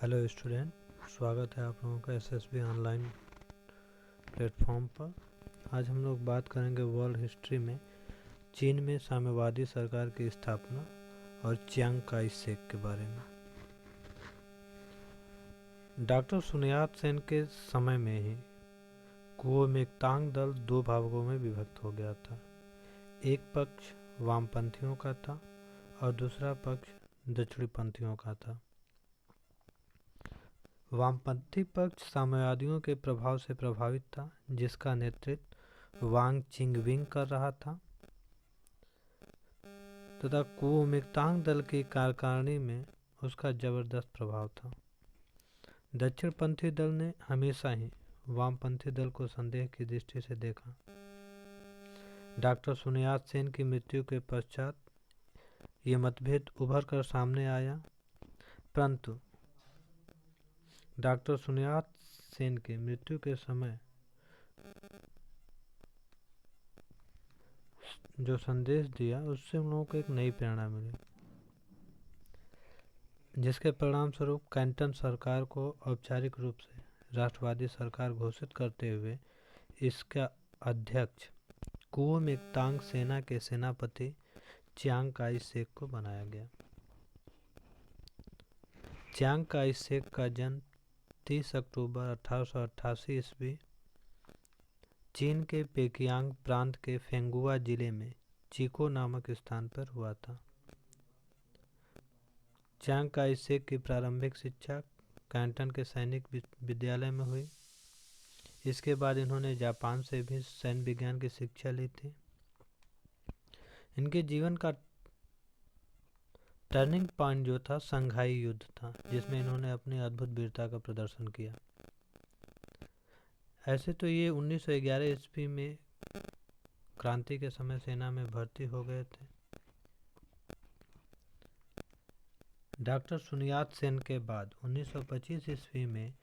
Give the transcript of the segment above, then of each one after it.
Hello student, स्वागत है आप लोगों का एसएसबी ऑनलाइन प्लेटफॉर्म पर। आज हम लोग बात करेंगे वर्ल्ड हिस्ट्री में चीन में साम्यवादी सरकार की स्थापना और चियांग काई शेक के बारे में। डॉक्टर सुन यात सेन के समय में ही कुओमिंतांग दल दो भागों में विभक्त हो गया था। एक पक्ष वामपंथियों का था और दूसरा पक्ष दक्षिणपंथियों का था। वामपंथी पक्ष साम्यवादियों के प्रभाव से प्रभावित था, जिसका नेतृत्व वांग चिंगविंग कर रहा था, तथा कुओमिंतांग दल की कार्यकारिणी में उसका जबरदस्त प्रभाव था। दक्षिणपंथी दल ने हमेशा ही वामपंथी दल को संदेह की दृष्टि से देखा। डॉक्टर सुन यात सेन की मृत्यु के पश्चात ये मतभेद उभर कर सामने आया, परंतु डॉक्टर सुन यात सेन की मृत्यु के समय जो संदेश दिया उससे उन लोगों को एक नई प्रेरणा मिली, जिसके परिणाम स्वरूप कैंटन सरकार को औपचारिक रूप से राष्ट्रवादी सरकार घोषित करते हुए इसका अध्यक्ष कुओमिंतांग सेना के सेनापति चियांग काई शेक को बनाया गया। चियांग काई शेक का जन्म 30 अक्टूबर 1888 ईस्वी चीन के पेकियांग प्रांत के फेंगुआ जिले में चीको नामक स्थान पर हुआ था। चियांग काई शेक की प्रारंभिक शिक्षा कैंटन के सैनिक विद्यालय में हुई। इसके बाद इन्होंने जापान से भी सैन्य विज्ञान की शिक्षा ली थी। इनके जीवन का टर्निंग पॉइंट जो था संघाई युद्ध था, जिसमें इन्होंने अपनी अद्भुत वीरता का प्रदर्शन किया। ऐसे तो ये 1911 ईस्वी में क्रांति के समय सेना में भर्ती हो गए थे। डॉक्टर सुन यात सेन के बाद 1925 ईस्वी में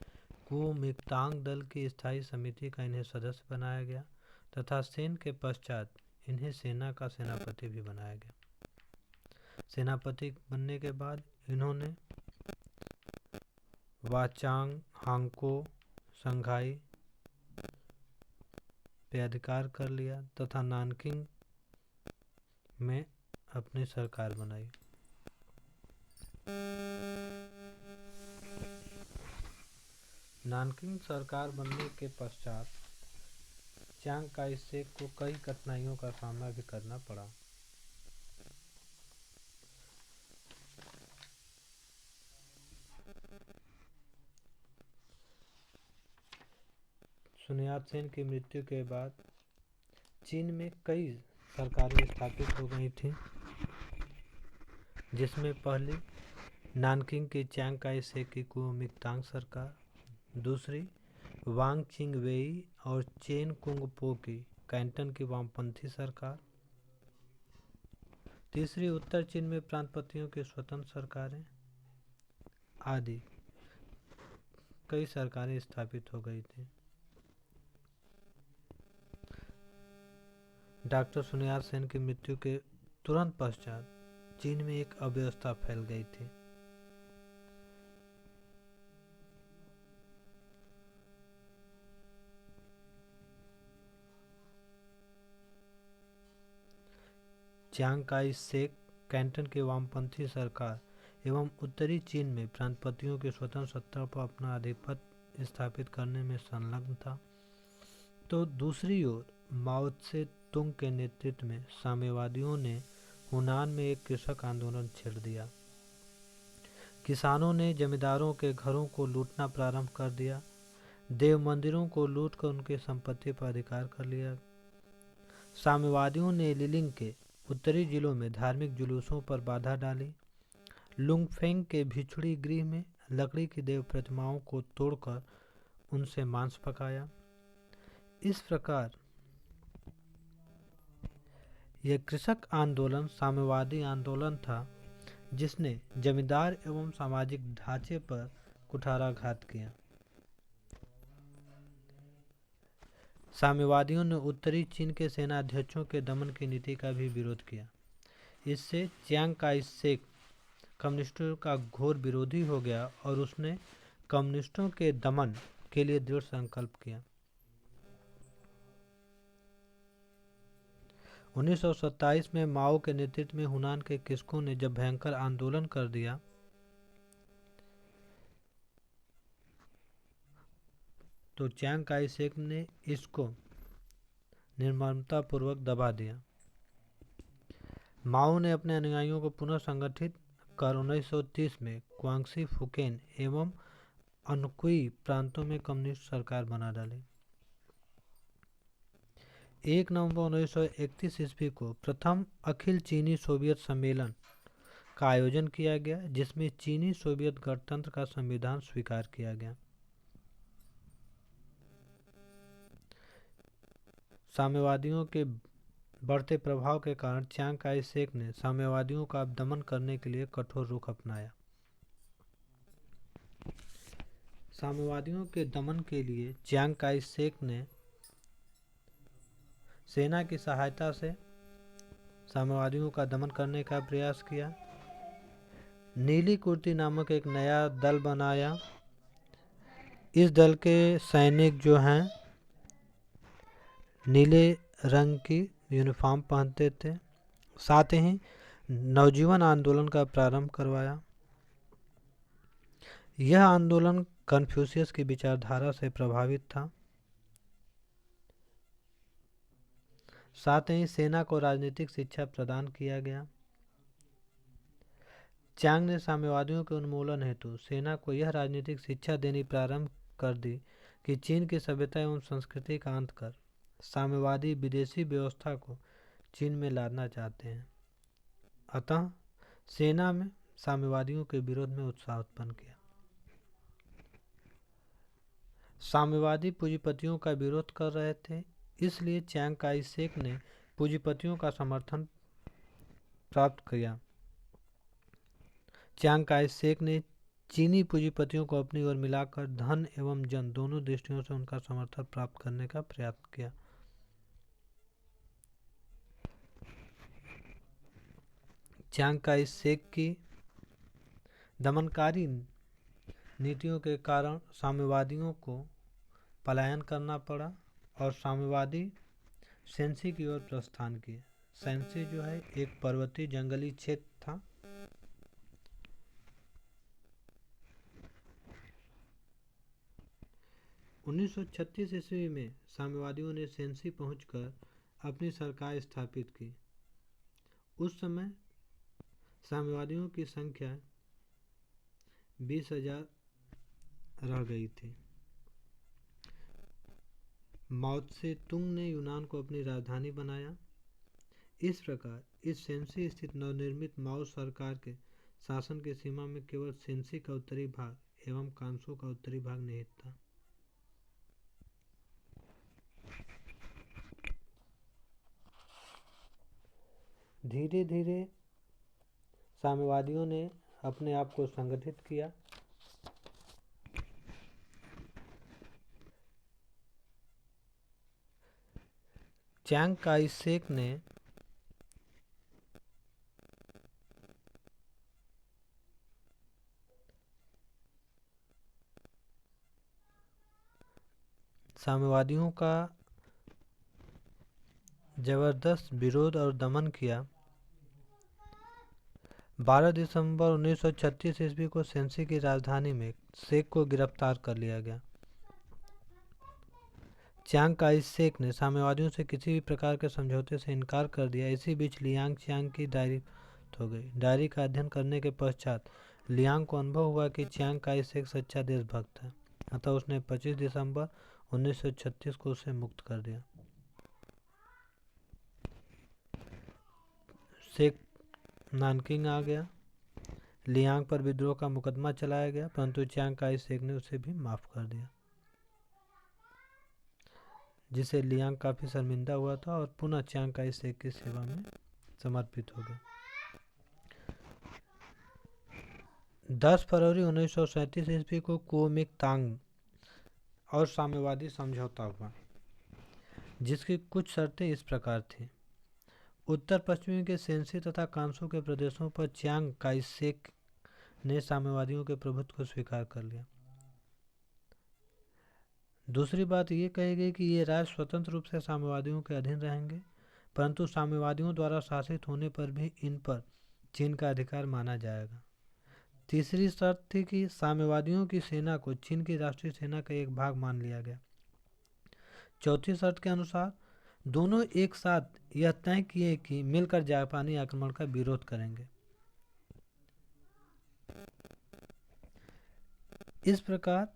कुओमिंतांग दल की स्थायी समिति का इन्हें सदस्य बनाया गया तथा सेन के पश्चात इन्हें सेना का सेनापति भी बनाया गया। सेनापति बनने के बाद इन्होंने वाचांग हांगको संघाई पे अधिकार कर लिया तथा नानकिंग में अपनी सरकार बनाई। नानकिंग सरकार बनने के पश्चात चियांग काई शेक को कई कठिनाइयों का सामना भी करना पड़ा। सुन यात सेन की मृत्यु के बाद चीन में कई सरकारें स्थापित हो गई थी, जिसमें पहली नानकिंग की चियांग काई शेक की कुओमिंतांग सरकार, दूसरी वांग चिंगवेई और चेन कुंगपो की कैंटन की वामपंथी सरकार, तीसरी उत्तर चीन में प्रांतपतियों की स्वतंत्र सरकारें आदि कई सरकारें स्थापित हो गई थी। डॉक्टर सुन यात सेन की मृत्यु के तुरंत पश्चात चीन में एक अव्यवस्था फैल गई थी। चियांग काई शेक कैंटन की वामपंथी सरकार एवं उत्तरी चीन में प्रांतपतियों की स्वतंत्र सत्ता पर अपना आधिपत्य स्थापित करने में संलग्न था, तो दूसरी ओर माओ त्से तुंग के नेतृत्व में साम्यवादियों ने हुनान में एक कृषक आंदोलन छेड़ दिया। किसानों ने जमींदारों के घरों को लूटना प्रारंभ कर दिया, देव मंदिरों को लूटकर उनकी संपत्ति पर अधिकार कर लिया। साम्यवादियों ने लिलिंग के उत्तरी जिलों में धार्मिक जुलूसों पर बाधा डाली। लुंगफेंग के भिक्षुणी गृह में लकड़ी की देव प्रतिमाओं को तोड़कर उनसे मांस पकाया। इस प्रकार यह कृषक आंदोलन साम्यवादी आंदोलन था, जिसने जमींदार एवं सामाजिक ढांचे पर कुठाराघात किया। साम्यवादियों ने उत्तरी चीन के सेनाध्यक्षों के दमन की नीति का भी विरोध किया। इससे चियांग काई शेक कम्युनिस्टों का घोर विरोधी हो गया और उसने कम्युनिस्टों के दमन के लिए दृढ़ संकल्प किया। 1927 में माओ के नेतृत्व में हुनान के किस्कों ने जब भयंकर आंदोलन कर दिया तो चियांग काई शेक ने इसको निर्ममतापूर्वक दबा दिया। माओ ने अपने अनुयायियों को पुनः संगठित कर 1930 में क्वांगसी, फुकेन एवं अनकुई प्रांतों में कम्युनिस्ट सरकार बना डाली। 1 नवंबर 1931 ईस्वी को प्रथम अखिल चीनी सोवियत सम्मेलन का आयोजन किया गया, जिसमें चीनी सोवियत गणतंत्र का संविधान स्वीकार किया गया। साम्यवादियों के बढ़ते प्रभाव के कारण चियांग काई शेक ने साम्यवादियों का दमन करने के लिए कठोर रुख अपनाया। साम्यवादियों के दमन के लिए चियांग काई शेक ने सेना की सहायता से साम्यवादियों का दमन करने का प्रयास किया। नीली कुर्ती नामक एक नया दल बनाया। इस दल के सैनिक जो हैं नीले रंग की यूनिफॉर्म पहनते थे। साथ ही नवजीवन आंदोलन का प्रारंभ करवाया। यह आंदोलन कन्फ्यूशियस की विचारधारा से प्रभावित था। साथ ही सेना को राजनीतिक शिक्षा प्रदान किया गया। चियांग ने साम्यवादियों के उन्मूलन हेतु सेना को यह राजनीतिक शिक्षा देनी प्रारंभ कर दी कि चीन की सभ्यता एवं संस्कृति का अंत कर साम्यवादी विदेशी व्यवस्था को चीन में लादना चाहते हैं। अतः सेना में साम्यवादियों के विरोध में उत्साह उत्पन्न किया। साम्यवादी पूंजीपतियों का विरोध कर रहे थे, इसलिए चियांग काई शेक ने पूंजीपतियों का समर्थन प्राप्त किया। चियांग काई शेक ने चीनी पूंजीपतियों को अपनी ओर मिलाकर धन एवं जन दोनों दृष्टियों से उनका समर्थन प्राप्त करने का प्रयास किया। चियांग काई शेक की दमनकारी नीतियों के कारण साम्यवादियों को पलायन करना पड़ा और साम्यवादी सेंसी की ओर प्रस्थान किए। सेंसी जो है एक पर्वतीय जंगली क्षेत्र था। उन्नीस 1936 ईस्वी में साम्यवादियों ने सेंसी पहुंचकर अपनी सरकार स्थापित की। उस समय साम्यवादियों की संख्या 20,000 रह गई थी। माओ त्से तुंग ने यूनान को अपनी राजधानी बनाया। इस प्रकार इस सेंसी स्थित नवनिर्मित माओ सरकार के शासन की सीमा में केवल सेंसी का उत्तरी भाग एवं कांसू का उत्तरी भाग निहित था। धीरे धीरे साम्यवादियों ने अपने आप को संगठित किया। चियांग काई शेक ने साम्यवादियों का जबरदस्त विरोध और दमन किया। 12 दिसंबर 1936 ईस्वी को सेंसी की राजधानी में शेक को गिरफ्तार कर लिया गया। चियांग काई शेक ने साम्यवादियों से किसी भी प्रकार के समझौते से इनकार कर दिया। इसी बीच लियांग चियांग की डायरी हो गई। डायरी का अध्ययन करने के पश्चात लियांग को अनुभव हुआ कि चियांग काई शेक सच्चा देशभक्त है, अतः उसने 25 दिसंबर 1936 को उसे मुक्त कर दिया। शेक नानकिंग आ गया। लियांग पर विद्रोह का मुकदमा चलाया गया, परंतु चियांग काई शेक ने उसे भी माफ कर दिया, जिसे लियांग काफी शर्मिंदा हुआ था और पुनः चियांग काई शेक की सेवा में समर्पित हो गया। 10 फरवरी 1937 ईस्वी को कुओमिंतांग और साम्यवादी समझौता हुआ, जिसकी कुछ शर्तें इस प्रकार थी। उत्तर पश्चिमी के सेंसी तथा कांसू के प्रदेशों पर चियांग काई शेक ने साम्यवादियों के प्रभुत्व को स्वीकार कर लिया। दूसरी बात ये कही गई कि ये राज्य स्वतंत्र रूप से साम्यवादियों के अधीन रहेंगे, परंतु साम्यवादियों द्वारा शासित होने पर भी इन पर चीन का अधिकार माना जाएगा। तीसरी शर्त थी कि साम्यवादियों की सेना को चीन की राष्ट्रीय सेना का एक भाग मान लिया गया। चौथी शर्त के अनुसार दोनों एक साथ यह तय किए कि मिलकर जापानी आक्रमण का विरोध करेंगे। इस प्रकार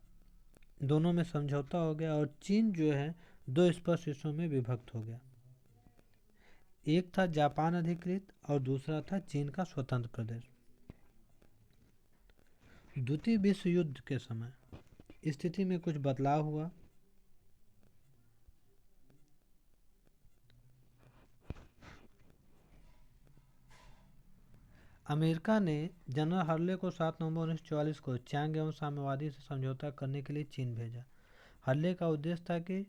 दोनों में समझौता हो गया और चीन जो है दो स्पष्ट हिस्सों में विभक्त हो गया। एक था जापान अधिकृत और दूसरा था चीन का स्वतंत्र प्रदेश। द्वितीय विश्व युद्ध के समय स्थिति में कुछ बदलाव हुआ। अमेरिका ने जनरल हार्ले को 7 नवंबर 1944 को चांग एवं साम्यवादी से समझौता करने के लिए चीन भेजा। हार्ले का उद्देश्य था कि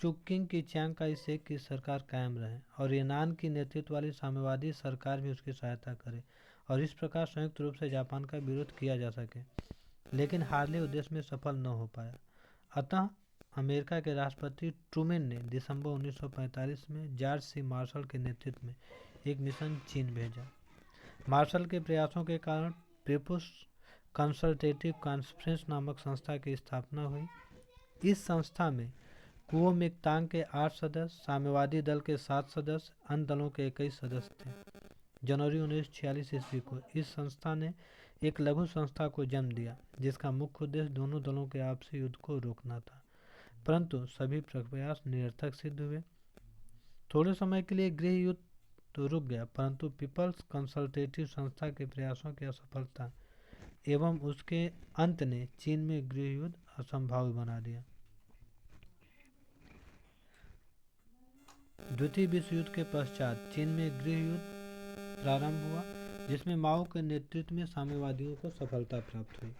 चुक्किंग की चांग काई शेक की सरकार कायम रहे और यूनान की नेतृत्व वाली साम्यवादी सरकार भी उसकी सहायता करे और इस प्रकार संयुक्त रूप से जापान का विरोध किया जा सके। लेकिन हार्ले उद्देश्य में सफल न हो पाया। अतः अमेरिका के राष्ट्रपति ट्रूमैन ने दिसंबर 1945 में जॉर्ज सी मार्शल के नेतृत्व में एक मिशन चीन भेजा। मार्शल के प्रयासों के कारण पीपुल्स कंसल्टेटिव कॉन्फ्रेंस नामक संस्था की स्थापना हुई। इस संस्था में कुओमिंतांग के 8 सदस्य, साम्यवादी दल के 7 सदस्य, अन्य दलों के 21 सदस्य थे। जनवरी 1946 ईस्वी को इस संस्था ने एक लघु संस्था को जन्म दिया जिसका मुख्य उद्देश्य दोनों दलों के आपसी युद्ध को रोकना था, परंतु सभी प्रयास निरर्थक सिद्ध हुए। थोड़े समय के लिए गृह युद्ध तो रुक गया, परंतु पीपल्स कंसल्टेटिव संस्था के प्रयासों की असफलता एवं उसके अंत ने चीन में गृह युद्ध असंभव बना दिया। द्वितीय विश्व युद्ध के पश्चात चीन में गृह युद्ध प्रारंभ हुआ जिसमें माओ के नेतृत्व में साम्यवादियों को सफलता प्राप्त हुई।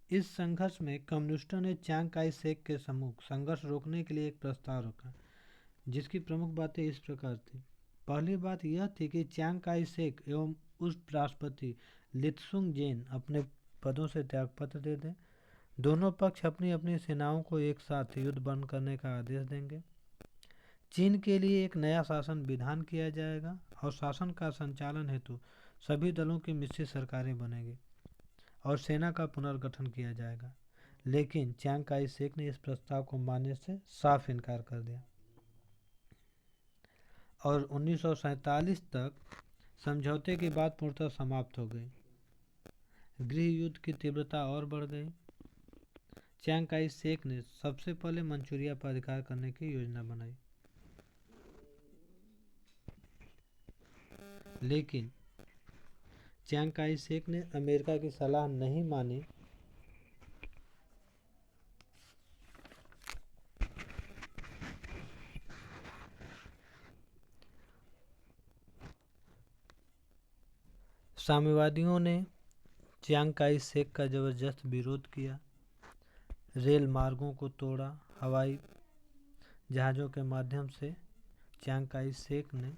इस संघर्ष में कम्युनिस्टों ने चांग काई शेक के सम्मुख संघर्ष रोकने के लिए एक प्रस्ताव रखा जिसकी प्रमुख बातें इस प्रकार थी। पहली बात यह थी कि चांग काई शेक एवं उस राष्ट्रपति लित्सुंग जेन अपने पदों से त्यागपत्र दे दें। दोनों पक्ष अपनी अपनी सेनाओं को एक साथ युद्ध बंद करने का आदेश देंगे। चीन के लिए एक नया शासन विधान किया जाएगा और शासन का संचालन हेतु सभी दलों की मिश्रित सरकारें बनेगी और सेना का पुनर्गठन किया जाएगा। लेकिन चांग काई शेक ने इस प्रस्ताव को मानने से साफ इनकार कर दिया और 1947 तक समझौते की बात पूर्णतः समाप्त हो गई। गृह युद्ध की तीव्रता और बढ़ गई। चांग काई शेक ने सबसे पहले मंचूरिया पर अधिकार करने की योजना बनाई, लेकिन चांग काई शेक ने अमेरिका की सलाह नहीं मानी। साम्यवादियों ने चांग काई शेक का जबरदस्त विरोध किया, रेल मार्गों को तोड़ा, हवाई जहाज़ों के माध्यम से चांग काई शेक ने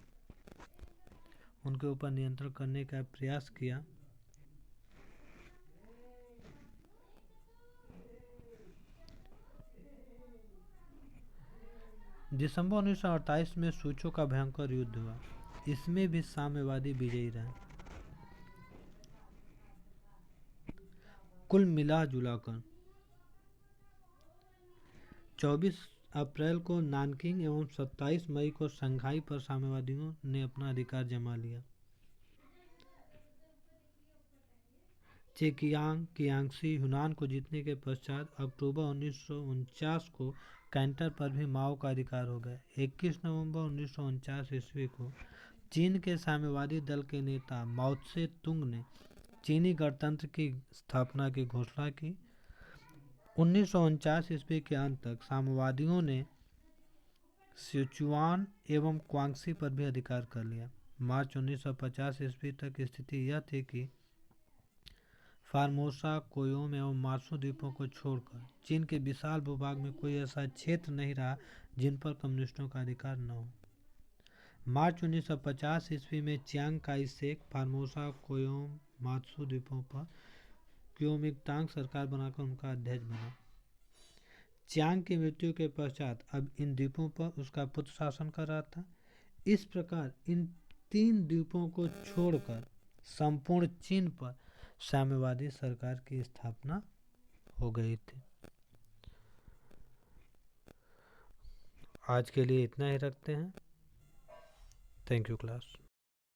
उनके ऊपर नियंत्रण करने का प्रयास किया। दिसंबर 1948 में सूचो का भयंकर युद्ध हुआ। इसमें भी साम्यवादी विजयी रहे। कुल मिला जुलाकर 24 अप्रैल को नानकिंग एवं 27 मई को शंघाई पर साम्यवादियों ने अपना अधिकार जमा लिया। चेकियांग कियांगसी यूनान को जीतने के पश्चात अक्टूबर 1949 को कैंटर पर भी माओ का अधिकार हो गया। 21 नवंबर 1949 ईस्वी को चीन के साम्यवादी दल के नेता माओ त्से तुंग ने चीनी गणतंत्र की स्थापना की घोषणा की। 1949 ईस्वी के अंत तक साम्यवादियों ने सिचुआन एवं क्वांगसी पर भी अधिकार कर लिया। मार्च 1950 ईस्वी तक स्थिति यह थी कि फार्मोसा, कोयोम एवं मात्सु द्वीपों को छोड़कर चीन के विशाल भूभाग में कोई ऐसा क्षेत्र नहीं रहा जिन पर कम्युनिस्टों का अधिकार न हो। मार्च 1950 ईस्वी में Chiang Kai Shek Formosa, कोयोम, Matsu द्वीपों पर क्योमिंतांग सरकार बनाकर उनका अध्यक्ष बना। चियांग की मृत्यु के पश्चात अब इन द्वीपों पर उसका पुत्र शासन कर रहा था। इस प्रकार इन 3 द्वीपों को छोड़कर संपूर्ण चीन पर साम्यवादी सरकार की स्थापना हो गई थी। आज के लिए इतना ही रखते हैं। Thank you class.